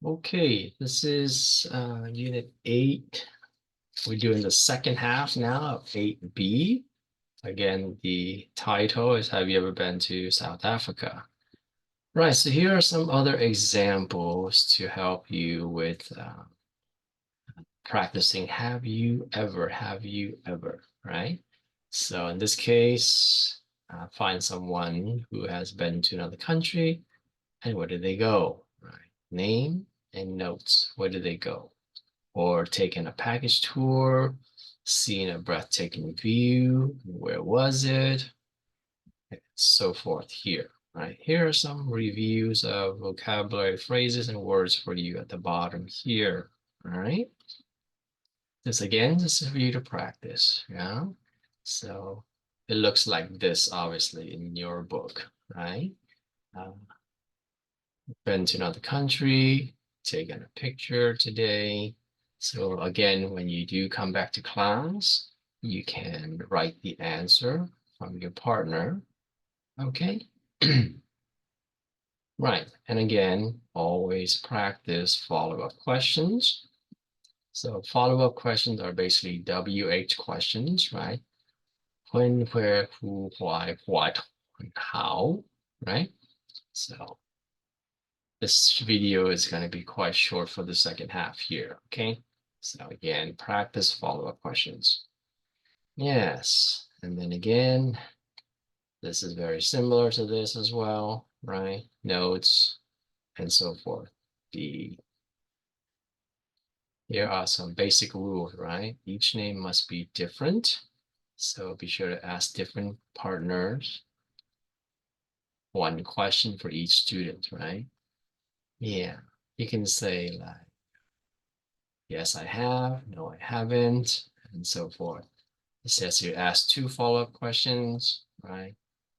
Okay, this is Unit 8. We're doing the second half now of 8B. Again, the title is Have you ever been to South Africa? Right, so here are some other examples to help you with practicing have you ever, right? So in this case, find someone who has been to another country and where did they go, right? Name and notes, where did they go? Or taking a package tour, seeing a breathtaking view, where was it? And so forth here, right? Here are some reviews of vocabulary phrases and words for you at the bottom here, all right? This again, this is for you to practice, yeah? So it looks like this, obviously, in your book, right? Been to another country, taken a picture today. So again, when you do come back to class, you can write the answer from your partner, okay? Right, and again, always practice follow-up questions. So follow-up questions are basically WH questions, right? When, where, who, why, what, and how, right? So this video is going to be quite short for the second half here, okay? So again, practice follow-up questions. Yes, and then again, this is very similar to this as well, right? Notes and so forth. Here are some basic rules, right? Each name must be different. So be sure to ask different partners one question for each student, right? Yeah, you can say like, yes, I have, no, I haven't, and so forth. It says you ask two follow-up questions, right?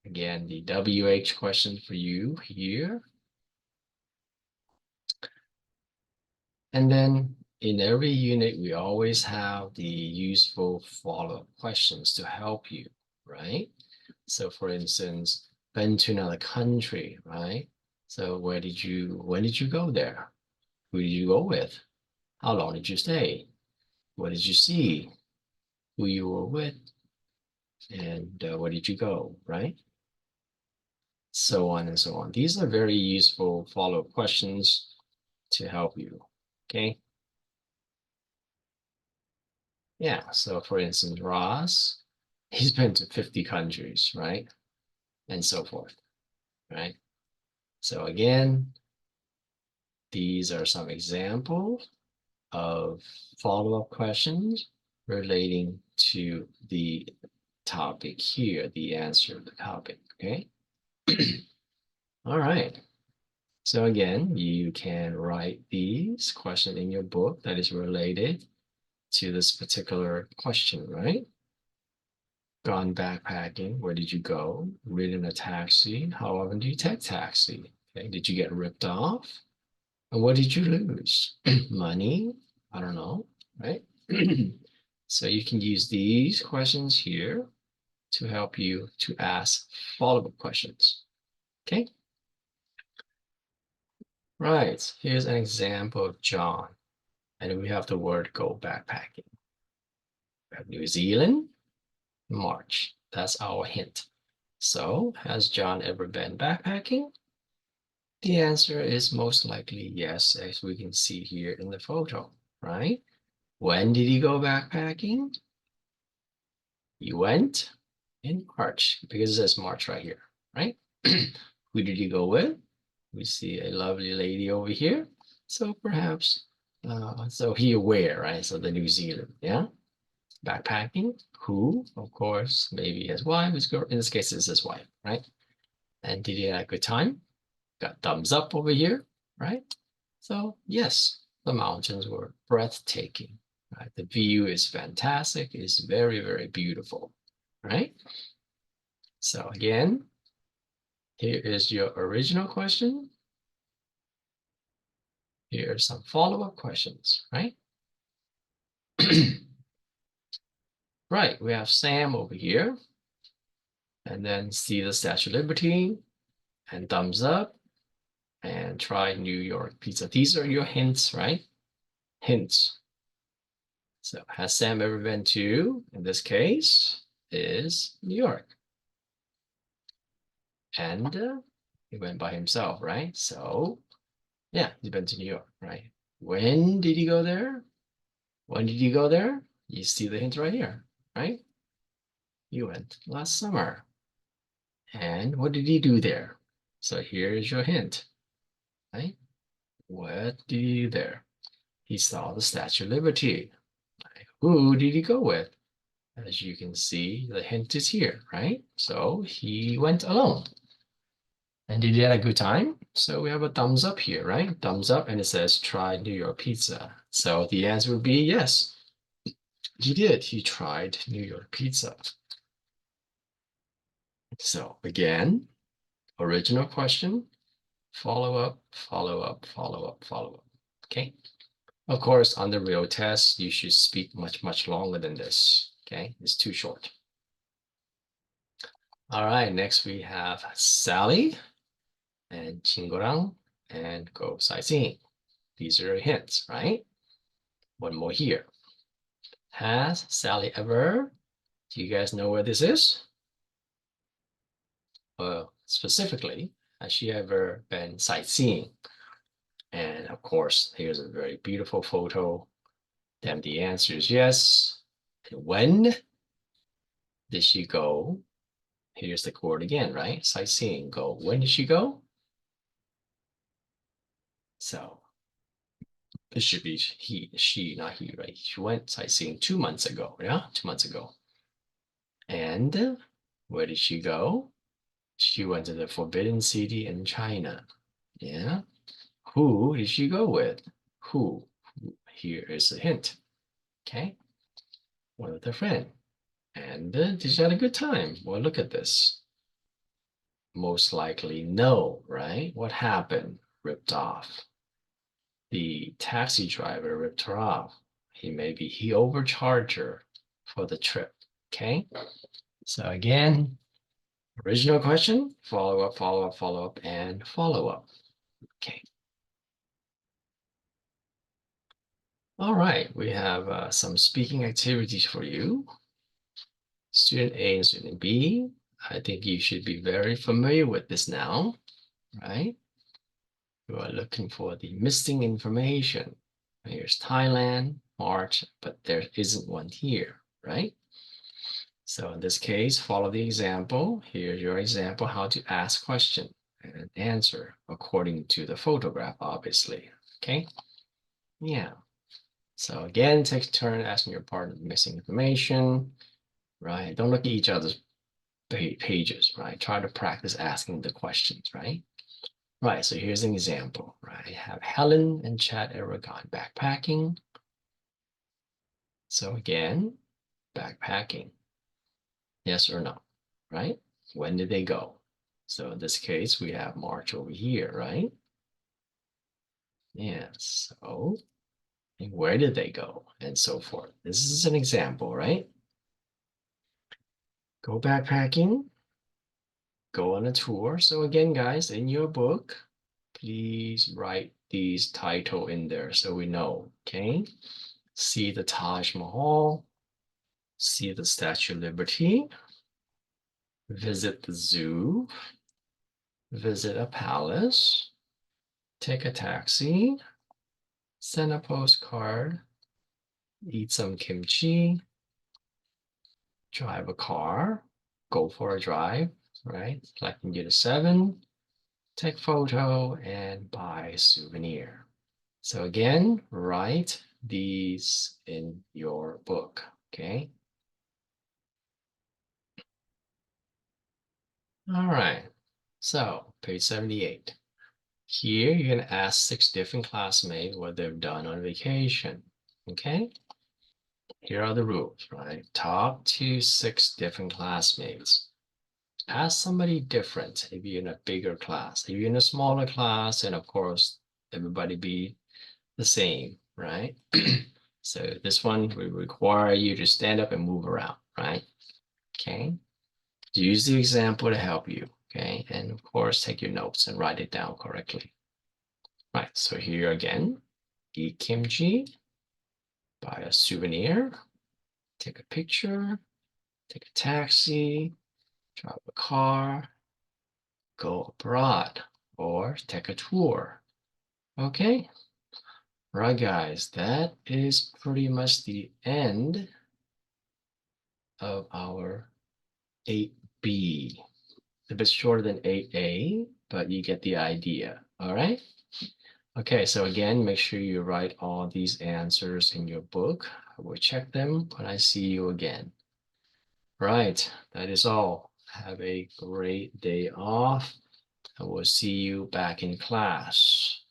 Again, the WH question for you here. And then in every unit, we always have the useful follow-up questions to help you, right? So for instance, been to another country, right? So when did you go there? Who did you go with? How long did you stay? What did you see? Who you were with? And where did you go, right? So on and so on. These are very useful follow-up questions to help you, okay? Yeah, so for instance, Ross, he's been to 50 countries, right? And so forth, right? So again, these are some examples of follow-up questions relating to the topic here, the answer of the topic, okay? All right. So again, you can write these questions in your book that is related to this particular question, right? Gone backpacking, where did you go? Ridden a taxi, how often do you take taxi? Okay, did you get ripped off? And what did you lose? Money? I don't know, right? So you can use these questions here to help you to ask follow-up questions, okay? Right, here's an example of John, and we have the word go backpacking. We have New Zealand, March. That's our hint. So, has John ever been backpacking? The answer is most likely yes, as we can see here in the photo, right? When did he go backpacking? He went in March, because it says March right here, right? Who did he go with? We see a lovely lady over here. So perhaps, so he aware, right? So the New Zealand, yeah? Backpacking, who, of course, maybe his wife, his girl, in this case, it's his wife, right? And did he have a good time? Got thumbs up over here, right? So yes, the mountains were breathtaking, right? The view is fantastic, it's very, very beautiful, right? So again, here is your original question. Here are some follow-up questions, right? Right, we have Sam over here, and then see the Statue of Liberty, and thumbs up, and and try New York pizza. These are your hints, right? Hints. So has Sam ever been to, in this case, is New York. And he went by himself, right? So yeah, he's been to New York, right? When did he go there? When did you go there? You see the hint right here, right? You went last summer. And what did he do there? So here's your hint, right? What did he do there? He saw the Statue of Liberty. Right? Who did he go with? As you can see, the hint is here, right? So he went alone. And did he have a good time? So we have a thumbs up here, right? Thumbs up, and it says try New York pizza. So the answer would be yes. He did. He tried New York pizza. So again, original question, follow up, follow up, follow up, follow up. Okay. Of course, on the real test, you should speak much, much longer than this. Okay. It's too short. All right. Next, we have Sally and 친구랑 and go sightseeing. These are hints, right? One more here. Has Sally ever, do you guys know where this is? Well, specifically, has she ever been sightseeing? And of course, here's a very beautiful photo. Then the answer is yes. And when did she go? Here's the word again, right? Sightseeing, go. When did she go? So it should be she, not he, right? She went sightseeing 2 months ago, yeah? 2 months ago. And where did she go? She went to the Forbidden City in China, yeah? Who did she go with? Who? Here is a hint, okay? One with a friend. And did she have a good time? Well, look at this. Most likely no, right? What happened? Ripped off. The taxi driver ripped her off. He overcharged her for the trip, okay? So again, original question, follow up, follow up, follow up, and follow up, okay? All right, we have some speaking activities for you. Student A and student B, I think you should be very familiar with this now, right? You are looking for the missing information. Here's Thailand, March, but there isn't one here, right? So in this case, follow the example. Here's your example, how to ask question and answer according to the photograph, obviously, okay? Yeah. So again, take a turn asking your partner missing information, right? Don't look at each other's pages, right? Try to practice asking the questions, right? Right, so here's an example, right? Have Helen and Chad ever gone backpacking? So again, backpacking, yes or no, right? When did they go? So in this case, we have March over here, right? Yeah, so and where did they go? And so forth. This is an example, right? Go backpacking, go on a tour. So again, guys, in your book, please write these title in there so we know, okay? See the Taj Mahal, see the Statue of Liberty, visit the zoo, visit a palace, take a taxi, send a postcard, eat some kimchi, drive a car, go for a drive, right? Collecting you to 7, take photo, and buy a souvenir. So again, write these in your book, okay? All right, so page 78. Here you're gonna ask 6 different classmates what they've done on vacation, okay? Here are the rules, right? Talk to 6 different classmates. Ask somebody different if you're in a bigger class. If you're in a smaller class, and of course, everybody be the same, right? So this one will require you to stand up and move around, right? Okay. Use the example to help you, okay? And of course, take your notes and write it down correctly. Right, so here again, eat kimchi, buy a souvenir, take a picture, take a taxi, drive a car, go abroad, or take a tour. Okay, right, guys, that is pretty much the end of our 8B. A bit shorter than 8A, but you get the idea. All right. Okay, so again, make sure you write all these answers in your book. I will check them when I see you again. Right, that is all. Have a great day off. I will see you back in class.